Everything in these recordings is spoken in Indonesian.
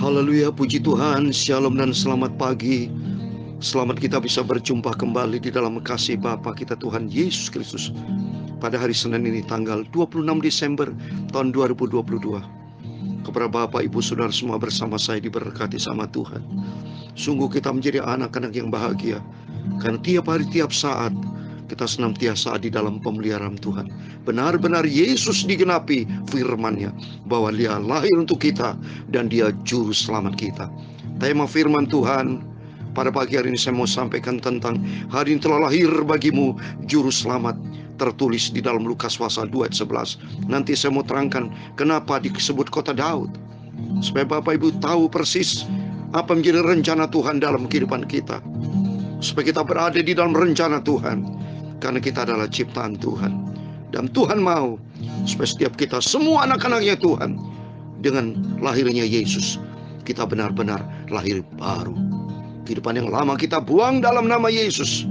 Haleluya, puji Tuhan, shalom dan selamat pagi. Selamat kita bisa berjumpa kembali di dalam kasih Bapa kita Tuhan Yesus Kristus pada hari Senin ini tanggal 26 Desember tahun 2022. Kepada Bapak, Ibu, Saudara semua bersama saya diberkati sama Tuhan. Sungguh kita menjadi anak-anak yang bahagia karena tiap hari tiap saat kita senantiasa di dalam pemeliharaan Tuhan. Benar-benar Yesus digenapi firman-Nya bahwa Dia lahir untuk kita dan Dia juru selamat kita. Tema firman Tuhan pada pagi hari ini saya mau sampaikan tentang hari ini telah lahir bagimu juru selamat, tertulis di dalam Lukas pasal 2 ayat 11. Nanti saya mau terangkan kenapa disebut kota Daud, supaya Bapak Ibu tahu persis apa menjadi rencana Tuhan dalam kehidupan kita, supaya kita berada di dalam rencana Tuhan. Karena kita adalah ciptaan Tuhan, dan Tuhan mau supaya setiap kita, semua anak-anaknya Tuhan, dengan lahirnya Yesus, kita benar-benar lahir baru. Kehidupan yang lama kita buang dalam nama Yesus,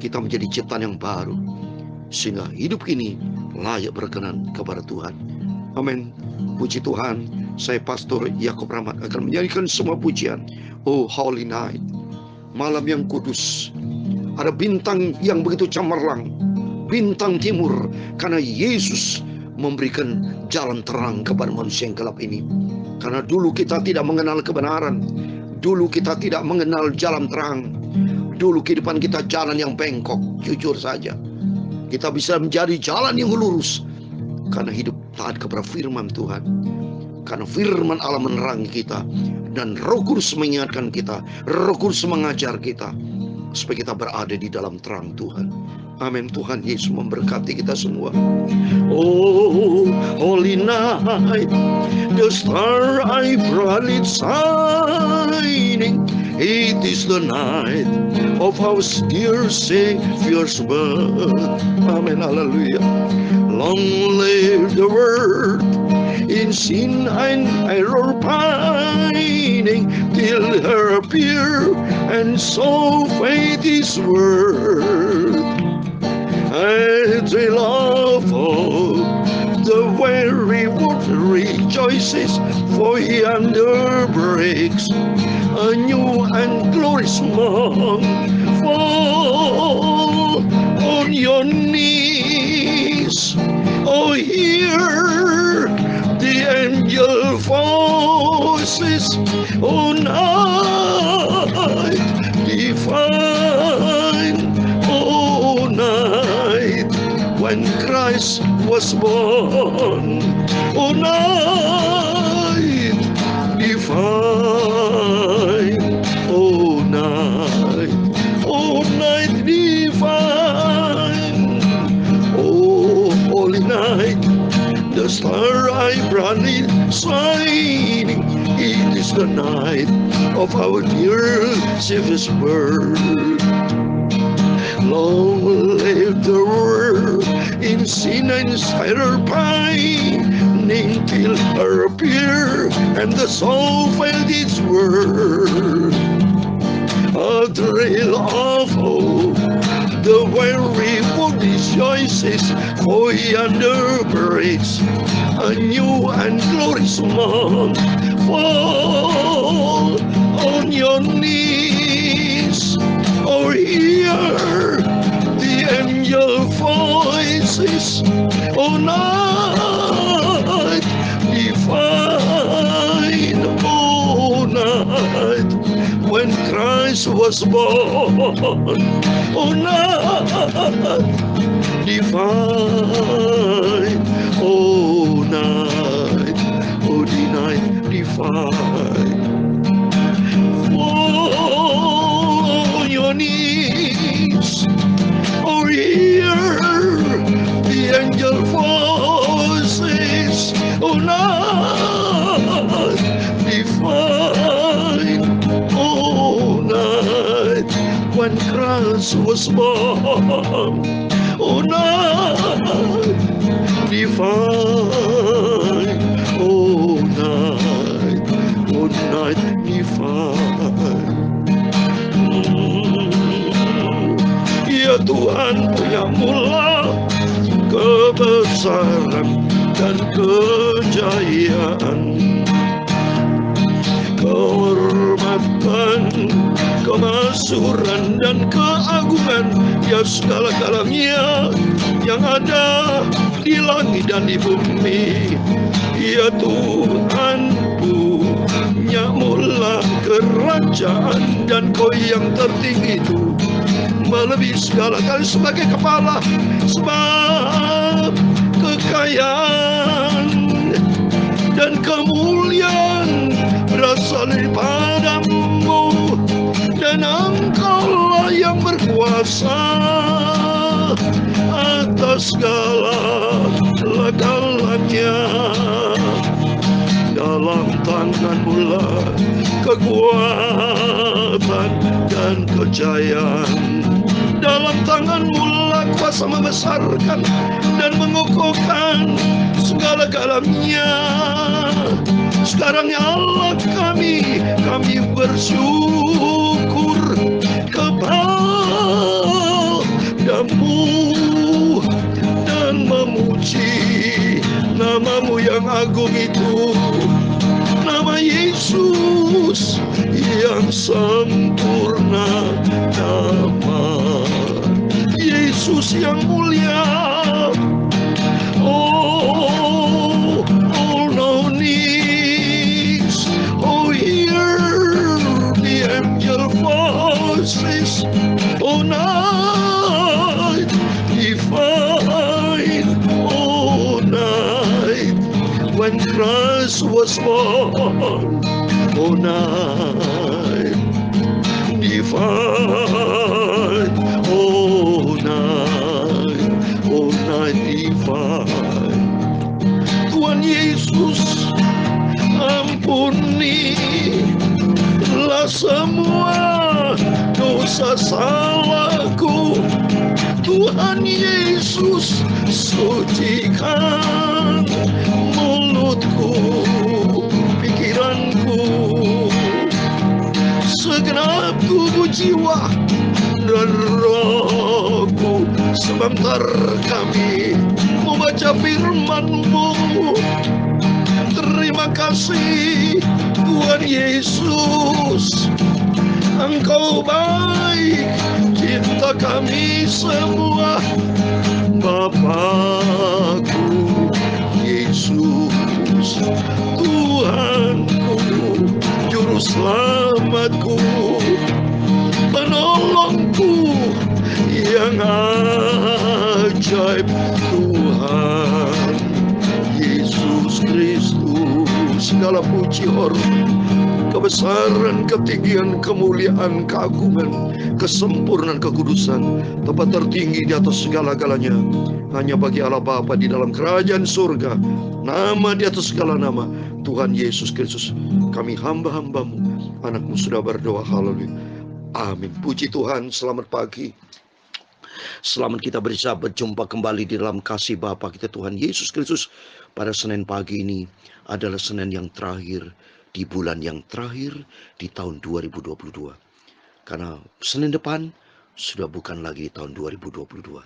kita menjadi ciptaan yang baru, sehingga hidup ini layak berkenan kepada Tuhan. Amin. Puji Tuhan. Saya Pastor Yakob Rahmat akan menyanyikan semua pujian. Oh Holy Night, malam yang kudus. Ada bintang yang begitu cemerlang, bintang timur, karena Yesus memberikan jalan terang kepada manusia yang gelap ini. Karena dulu kita tidak mengenal kebenaran, dulu kita tidak mengenal jalan terang, dulu kehidupan kita jalan yang bengkok. Jujur saja, kita bisa menjadi jalan yang lurus karena hidup taat kepada firman Tuhan. Karena firman Allah menerangi kita, dan Roh Kudus mengingatkan kita, Roh Kudus mengajar kita, supaya kita berada di dalam terang Tuhan. Amin. Tuhan Yesus memberkati kita semua. Oh, holy night, the star I brightly shining. It is the night of our dear Savior's birth. Amin. Hallelujah. Long live the word, in sin and error pining, till her appear, and so fade this world. As they love all, the weary world rejoices, for yonder breaks a new and glorious morn. Fall on your knees, oh hear the angel voices, oh night divine, oh night when Christ was born, oh night divine, oh night divine, oh holy night, the star I brightly shining. It is the night of our dear Savior's birth. Long live the world, in sin and error pining, till her appear, and the soul felt its worth. A thrill of hope, the weary world rejoices, for yonder breaks a new and glorious morn. Fall on your knees, or hear the angel voices, oh night divine, oh night when Christ was born, oh night divine, oh night, oh the night divine. Fall on your knees, or hear the angel voices, oh night divine, oh night when Christ was born, oh night divine, oh night divine. Ya Tuhan punya mula kebesaran dan kejayaan, kehormatan, kemasyhuran dan keagungan, ya segala-galanya yang ada di langit dan di bumi. Ya Tuhan, punya mula kerajaan, dan Kau yang tertinggi itu melebihi segala kali sebagai kepala, sebab kekayaan dan kemuliaan berasal daripadamu, dan Engkaulah yang berkuasa atas segala-galanya. Dalam tangan-Mu lah kekuatan dan kejayaan. Dalam tangan-Mu lah kuasa membesarkan dan mengukuhkan segala-galanya. Sekarang ya Allah, kami bersyukur kepadamu dan memuji nama-Mu yang agung itu, nama Yesus yang sempurna, nama Yesus yang mulia. Oh, all no needs, oh hear the angel voices, oh night divine, oh night when Christ was born, oh night divine, oh night divine. Tuhan Yesus, ampunilah semua dosa salahku. Tuhan Yesus, sucikan mulutku, pikiranku, segenap tubuh, jiwa dan rohku. Sebentar kami membaca firman-Mu. Terima kasih Tuhan Yesus, Engkau baik, cinta kami semua. Bapakku Yesus, Tuhanku, Juru Selamatku, penolongku yang ajaib, Tuhan Yesus Kristus. Segala puji, hormat, kebesaran, ketinggian, kemuliaan, keagungan, kesempurnaan, kekudusan, tempat tertinggi di atas segala-galanya hanya bagi Allah Bapa di dalam kerajaan surga. Nama di atas segala nama, Tuhan Yesus Kristus. Kami hamba-hamba-Mu, anak-Mu sudah berdoa. Haleluya, amin. Puji Tuhan. Selamat pagi. Selamat kita bisa berjumpa kembali di dalam kasih Bapa kita Tuhan Yesus Kristus. Pada Senin pagi ini adalah Senin yang terakhir di bulan yang terakhir di tahun 2022. Karena Senin depan sudah bukan lagi di tahun 2022.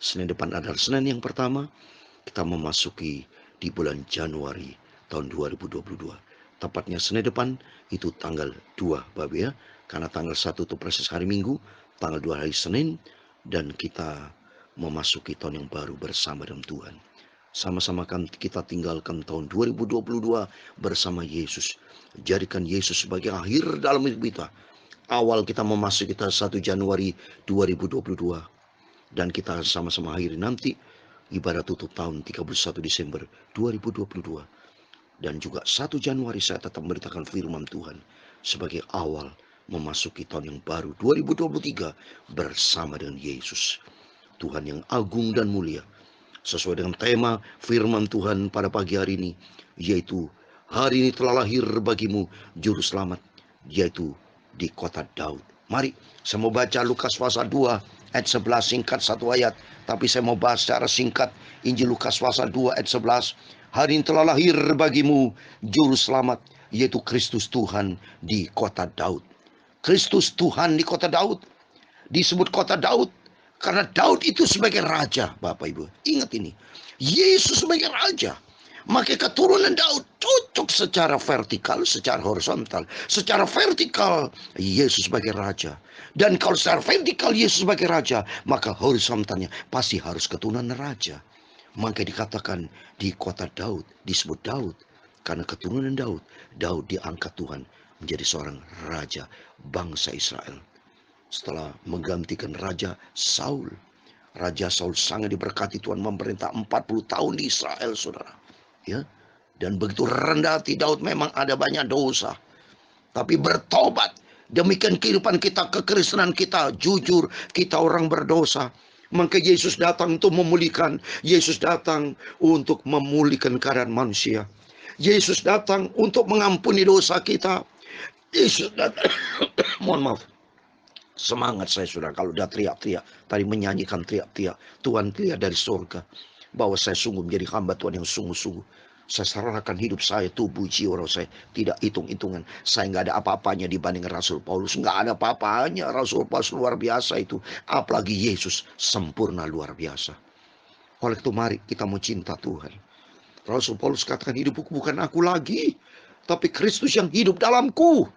Senin depan adalah Senin yang pertama kita memasuki di bulan Januari tahun 2022. Tepatnya Senin depan itu tanggal 2 Bapak ya. Karena tanggal 1 itu persis hari Minggu, tanggal 2 hari Senin, dan kita memasuki tahun yang baru bersama dengan Tuhan. Sama-sama kan kita tinggalkan tahun 2022 bersama Yesus. Jadikan Yesus sebagai akhir dalam hidup kita. Awal kita memasuki kita 1 Januari 2022. Dan kita sama-sama akhiri nanti ibadah tutup tahun 31 Desember 2022. Dan juga 1 Januari saya tetap memberitakan firman Tuhan sebagai awal memasuki tahun yang baru 2023 bersama dengan Yesus. Tuhan yang agung dan mulia. Sesuai dengan tema firman Tuhan pada pagi hari ini, yaitu hari ini telah lahir bagimu juru selamat, yaitu di kota Daud. Mari saya mau baca Lukas pasal 2 ayat 11, singkat satu ayat, tapi saya mau bahas secara singkat Injil Lukas pasal 2 ayat 11. Hari ini telah lahir bagimu juru selamat, yaitu Kristus Tuhan di kota Daud. Kristus Tuhan di kota Daud. Disebut kota Daud karena Daud itu sebagai raja, Bapak Ibu. Ingat ini. Yesus sebagai raja. Maka keturunan Daud cocok Untuk secara vertikal, secara horizontal. Secara vertikal, Yesus sebagai Raja. Dan kalau secara vertikal Yesus sebagai Raja, maka horizontalnya pasti harus keturunan Raja. Maka dikatakan di kota Daud, disebut Daud. Karena keturunan Daud, Daud diangkat Tuhan menjadi seorang Raja bangsa Israel. Setelah menggantikan Raja Saul. Raja Saul sangat diberkati, Tuhan memerintah 40 tahun di Israel, saudara. Ya, dan begitu rendah hati Daud, memang ada banyak dosa. Tapi bertobat. Demikian kehidupan kita, kekristenan kita, jujur, kita orang berdosa. Maka Yesus datang untuk memulihkan. Yesus datang untuk memulihkan keadaan manusia. Yesus datang untuk mengampuni dosa kita. Yesus datang. Mohon maaf. Semangat saya, saudara, kalau udah teriak-teriak. Tadi menyanyikan teriak-teriak. Tuhan teriak dari surga. Bahwa saya sungguh menjadi hamba Tuhan yang sungguh-sungguh. Saya serahkan hidup saya, tubuh, jiwa, roh saya. Tidak hitung-hitungan. Saya nggak ada apa-apanya dibandingkan Rasul Paulus. Nggak ada apa-apanya. Rasul Paulus luar biasa itu. Apalagi Yesus sempurna luar biasa. Oleh itu mari kita mau cinta Tuhan. Rasul Paulus katakan, hidupku bukan aku lagi, tapi Kristus yang hidup dalamku.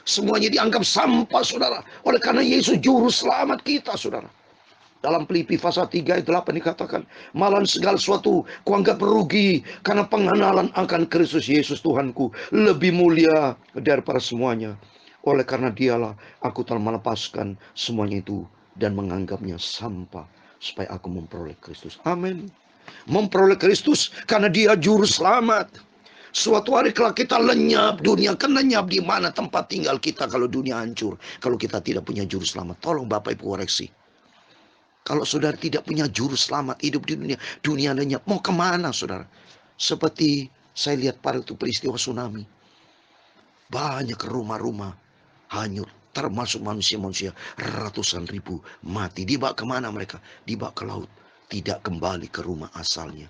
Semuanya dianggap sampah, saudara. Oleh karena Yesus juru selamat kita, saudara. Dalam Filipi pasal 3 ayat 8 dikatakan, malah segala sesuatu kuanggap rugi karena pengenalan akan Kristus Yesus Tuhanku lebih mulia daripada semuanya. Oleh karena dialah aku telah melepaskan semuanya itu dan menganggapnya sampah supaya aku memperoleh Kristus. Amin. Memperoleh Kristus karena dia juru selamat. Suatu hari kalau kita lenyap, dunia akan lenyap. Di mana tempat tinggal kita kalau dunia hancur? Kalau kita tidak punya juru selamat. Tolong Bapak Ibu koreksi. Kalau saudara tidak punya juru selamat, hidup di dunia, dunia lenyap. Mau kemana saudara? Seperti saya lihat pada itu peristiwa tsunami. Banyak rumah-rumah hanyut. Termasuk manusia-manusia. Ratusan ribu mati. Dibawa kemana mereka? Dibawa ke laut. Tidak kembali ke rumah asalnya.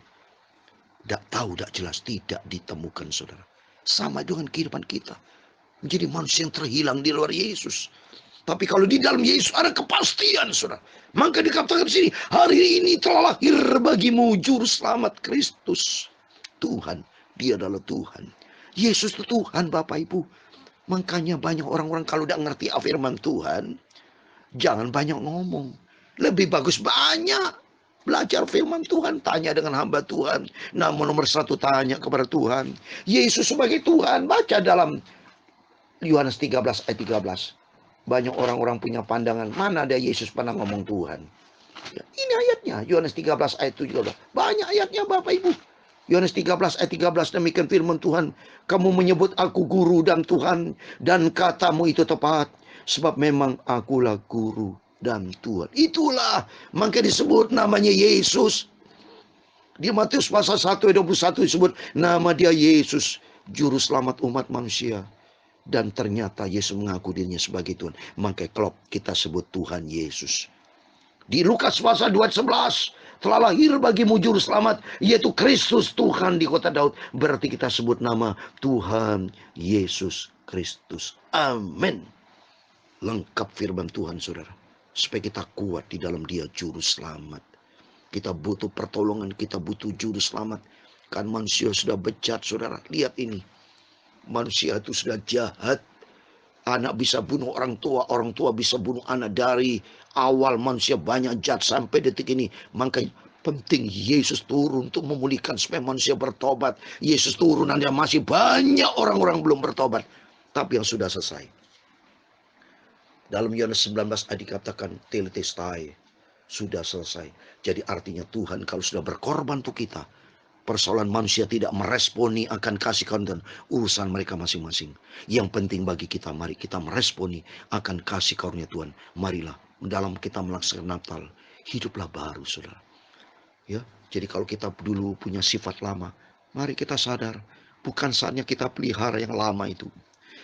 Tidak tahu, tidak jelas, tidak ditemukan, saudara. Sama dengan kehidupan kita. Menjadi manusia yang terhilang di luar Yesus. Tapi kalau di dalam Yesus ada kepastian, saudara. Maka dikatakan di sini, hari ini telah lahir bagimu juru selamat Kristus. Tuhan, dia adalah Tuhan. Yesus itu Tuhan, Bapak Ibu. Makanya banyak orang-orang kalau tidak ngerti firman Tuhan, jangan banyak ngomong. Lebih bagus banyak belajar firman Tuhan, tanya dengan hamba Tuhan. Nomor satu tanya kepada Tuhan. Yesus sebagai Tuhan, baca dalam Yohanes 13 ayat 13. Banyak orang-orang punya pandangan, mana ada Yesus pernah ngomong Tuhan. Ya, ini ayatnya, Yohanes 13 ayat 17. Banyak ayatnya Bapak Ibu. Yohanes 13 ayat 13, demikian firman Tuhan. Kamu menyebut aku guru dan Tuhan, dan katamu itu tepat. Sebab memang akulah guru dan Tuhan. Itulah maka disebut namanya Yesus. Di Matius pasal 1 ayat 21 disebut nama dia Yesus, juru selamat umat manusia. Dan ternyata Yesus mengaku dirinya sebagai Tuhan. Maka klop kita sebut Tuhan Yesus. Di Lukas pasal 2 ayat 11, telah lahir bagimu juru selamat, yaitu Kristus Tuhan di kota Daud. Berarti kita sebut nama Tuhan Yesus Kristus. Amin. Lengkap firman Tuhan, saudara. Supaya kita kuat di dalam dia juru selamat. Kita butuh pertolongan, kita butuh juru selamat. Kan manusia sudah bejat, saudara. Lihat ini. Manusia itu sudah jahat. Anak bisa bunuh orang tua bisa bunuh anak. Dari awal manusia banyak jahat sampai detik ini. Makanya penting Yesus turun untuk memulihkan supaya manusia bertobat. Yesus turun dan masih banyak orang-orang belum bertobat. Tapi yang sudah selesai. Dalam Yohanes 19 ayat dikatakan tetelestai, sudah selesai. Jadi artinya Tuhan kalau sudah berkorban untuk kita, persoalan manusia tidak meresponi akan kasih karunia urusan mereka masing-masing. Yang penting bagi kita, mari kita meresponi akan kasih karunia Tuhan. Marilah dalam kita melaksanakan Natal, hiduplah baru, saudara. Ya, jadi kalau kita dulu punya sifat lama, mari kita sadar, bukan saatnya kita pelihara yang lama itu.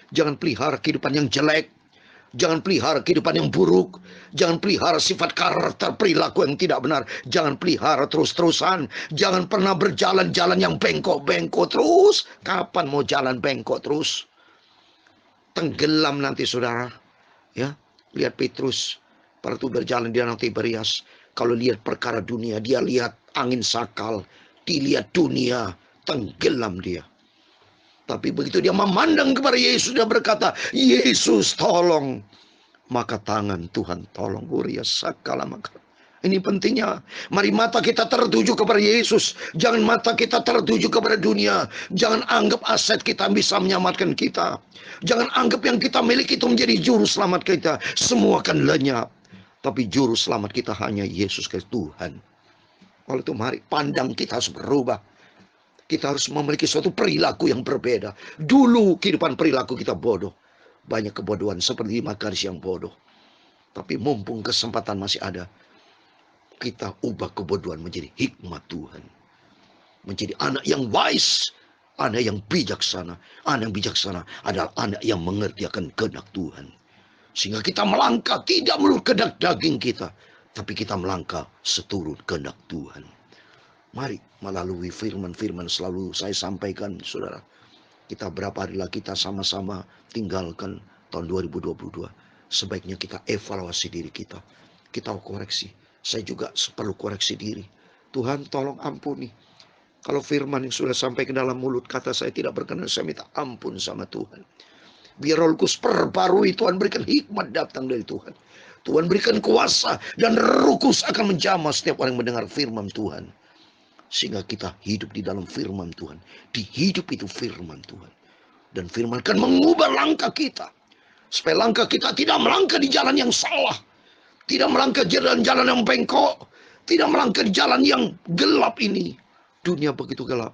Jangan pelihara kehidupan yang jelek. Jangan pelihara kehidupan yang buruk. Jangan pelihara sifat karakter perilaku yang tidak benar. Jangan pelihara terus-terusan. Jangan pernah berjalan-jalan yang bengkok-bengkok terus. Kapan mau jalan bengkok terus? Tenggelam nanti saudara. Ya, lihat Petrus. Pada itu berjalan di danau Tiberias. Kalau lihat perkara dunia, dia lihat angin sakal. Dilihat dunia, tenggelam dia. Tapi begitu dia memandang kepada Yesus, dia berkata, Yesus tolong. Maka tangan Tuhan tolong. Huria sakala maka. Ini pentingnya. Mari mata kita tertuju kepada Yesus. Jangan mata kita tertuju kepada dunia. Jangan anggap aset kita bisa menyelamatkan kita. Jangan anggap yang kita miliki itu menjadi juru selamat kita. Semua akan lenyap. Tapi juru selamat kita hanya Yesus Kristus Tuhan. Oleh itu mari pandang kita harus berubah. Kita harus memiliki suatu perilaku yang berbeda. Dulu kehidupan perilaku kita bodoh. Banyak kebodohan seperti Makaris yang bodoh. Tapi mumpung kesempatan masih ada, kita ubah kebodohan menjadi hikmat Tuhan. Menjadi anak yang wise. Anak yang bijaksana. Anak yang bijaksana adalah anak yang mengerti akan kehendak Tuhan. Sehingga kita melangkah tidak menurut kehendak daging kita. Tapi kita melangkah seturut kehendak Tuhan. Mari melalui firman-firman selalu saya sampaikan, saudara. Kita berapa hari lagi kita sama-sama tinggalkan tahun 2022. Sebaiknya kita evaluasi diri kita. Kita koreksi. Saya juga perlu koreksi diri. Tuhan tolong ampuni. Kalau firman yang sudah sampai ke dalam mulut kata saya tidak berkenan, saya minta ampun sama Tuhan. Biar Roh Kudus perbarui, Tuhan berikan hikmat datang dari Tuhan. Tuhan berikan kuasa dan Roh Kudus akan menjamah setiap orang yang mendengar firman Tuhan. Sehingga kita hidup di dalam firman Tuhan. Di hidup itu firman Tuhan. Dan firman akan mengubah langkah kita. Supaya langkah kita tidak melangkah di jalan yang salah. Tidak melangkah jalan-jalan yang bengkok. Tidak melangkah di jalan yang gelap ini. Dunia begitu gelap.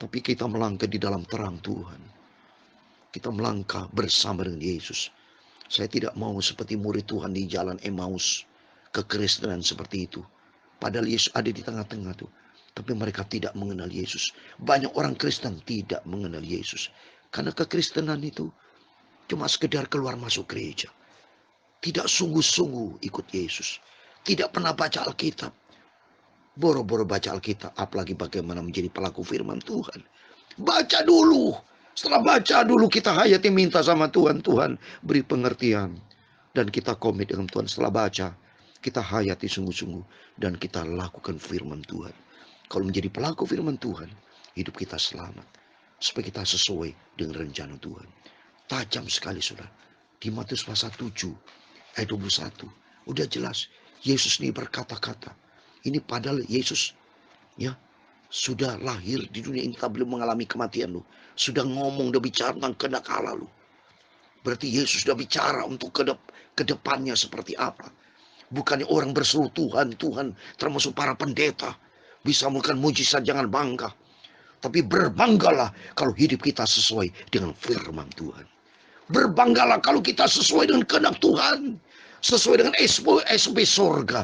Tapi kita melangkah di dalam terang Tuhan. Kita melangkah bersama dengan Yesus. Saya tidak mau seperti murid Tuhan di jalan Emmaus. Kekristenan seperti itu. Padahal Yesus ada di tengah-tengah tuh. Tapi mereka tidak mengenal Yesus. Banyak orang Kristen tidak mengenal Yesus. Karena kekristenan itu cuma sekedar keluar masuk gereja. Tidak sungguh-sungguh ikut Yesus. Tidak pernah baca Alkitab. Boro-boro baca Alkitab. Apalagi bagaimana menjadi pelaku firman Tuhan. Baca dulu. Setelah baca dulu kita hayati minta sama Tuhan. Tuhan beri pengertian. Dan kita komit dengan Tuhan. Setelah baca kita hayati sungguh-sungguh. Dan kita lakukan firman Tuhan. Kalau menjadi pelaku firman Tuhan. Hidup kita selamat. Supaya kita sesuai dengan rencana Tuhan. Tajam sekali saudara. Di Matius pasal 7. Ayat 21. Udah jelas. Yesus ini berkata-kata. Ini padahal Yesus ya sudah lahir di dunia ini. Tak belum mengalami kematian loh. Sudah ngomong, udah bicara tentang kehendak Allah loh. Berarti Yesus sudah bicara untuk ke depannya seperti apa. Bukannya orang berseru Tuhan. Tuhan termasuk para pendeta. Bisa melakukan mujizat, jangan bangga. Tapi berbanggalah kalau hidup kita sesuai dengan firman Tuhan. Berbanggalah kalau kita sesuai dengan kehendak Tuhan. Sesuai dengan SOP surga.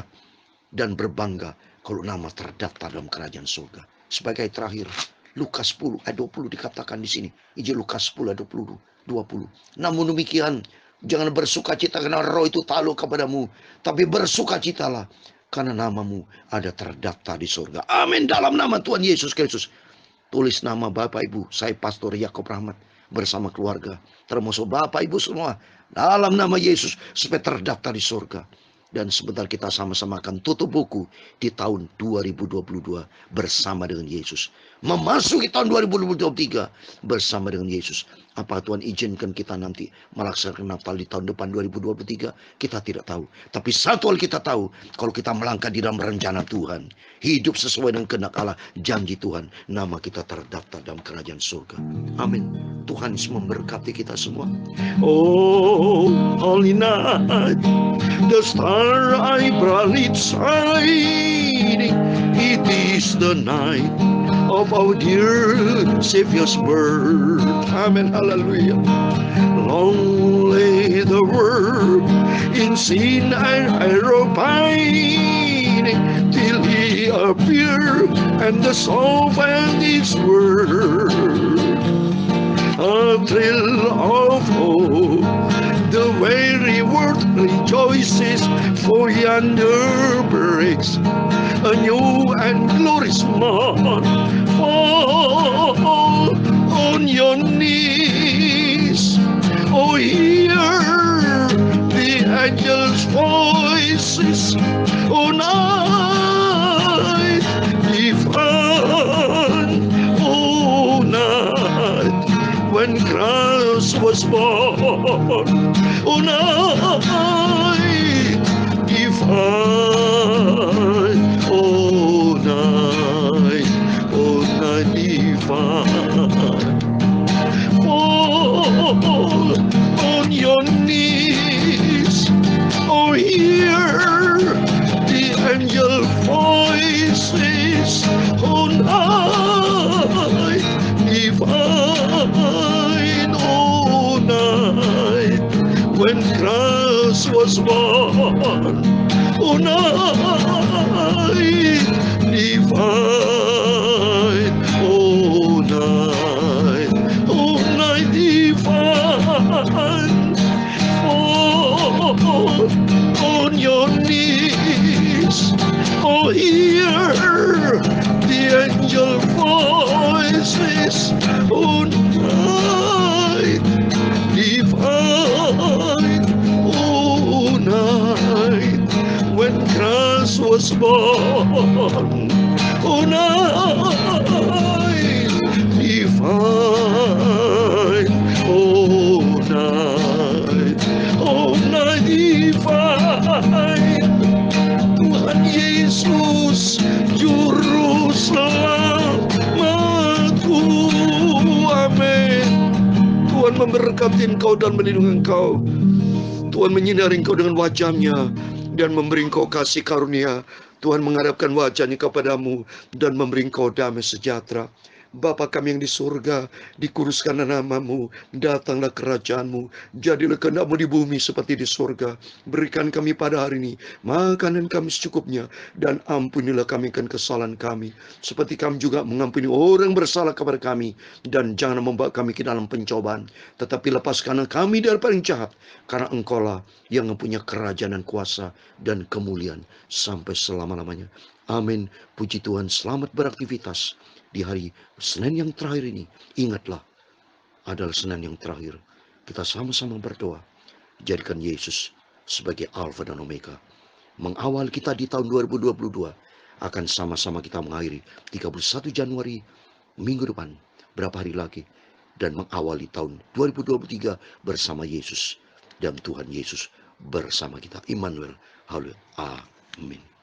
Dan berbangga kalau nama terdaftar dalam kerajaan surga. Sebagai terakhir, Lukas 10 ayat 20 dikatakan di sini. Injil Lukas 10 ayat 20. Namun demikian, jangan bersukacita karena roh itu takluk kepadamu. Tapi bersukacitalah karena namamu ada terdaftar di surga. Amin. Dalam nama Tuhan Yesus Kristus. Tulis nama Bapak Ibu. Saya Pastor Yakob Rahmat. Bersama keluarga. Termasuk Bapak Ibu semua. Dalam nama Yesus. Supaya terdaftar di surga. Dan sebentar kita sama-sama akan tutup buku di tahun 2022 bersama dengan Yesus. Memasuki tahun 2023 bersama dengan Yesus. Apa Tuhan izinkan kita nanti melaksanakan Natal di tahun depan 2023? Kita tidak tahu. Tapi satu hal kita tahu. Kalau kita melangkah di dalam rencana Tuhan. Hidup sesuai dengan kehendak Allah. Janji Tuhan. Nama kita terdaftar dalam kerajaan surga. Amin. Tuhan Yesus memberkati kita semua. Oh, holy night. The star I brightly shining. It is the night of our dear Savior's birth. Amen. Hallelujah. Long lay the world in sin and error pining, till He appeared and the soul found its word. A thrill of hope, the very world rejoices, for yonder breaks a new and glorious morn. Fall on your knees, oh hear the angels' voices, oh night divine, oh night was born on night divine, on night divine. Fall on your knees, oh hear the angel voices on high, divine, oh night when Christ was born, oh night divine, oh night divine. Fall on your knees, oh hear the angel voices on night divine, oh night when Christ was born, oh night divine, oh night divine. Tuhan Yesus Juru Selamatku, amin. Tuhan memberkati engkau dan melindungi engkau. Tuhan menyinari engkau dengan wajah-Nya dan memberi engkau kasih karunia. Tuhan menghadapkan wajah-Nya kepadamu dan memberi engkau damai sejahtera. Bapa kami yang di surga, dikuduskanlah namamu, datanglah kerajaan-Mu, jadilah kehendak-Mu di bumi seperti di surga. Berikan kami pada hari ini makanan kami secukupnya, dan ampunilah kami akan kesalahan kami, seperti kami juga mengampuni orang bersalah kepada kami. Dan jangan membawa kami ke dalam pencobaan, tetapi lepaskanlah kami dari paling jahat, karena Engkaulah yang mempunyai kerajaan dan kuasa dan kemuliaan sampai selama-lamanya. Amin. Puji Tuhan, selamat beraktivitas di hari Senin yang terakhir ini. Ingatlah, adalah Senin yang terakhir. Kita sama-sama berdoa, jadikan Yesus sebagai Alfa dan Omega. Mengawal kita di tahun 2022, akan sama-sama kita mengakhiri 31 Januari minggu depan, berapa hari lagi, dan mengawali tahun 2023 bersama Yesus. Dan Tuhan Yesus bersama kita. Immanuel. Haleluya. Amin.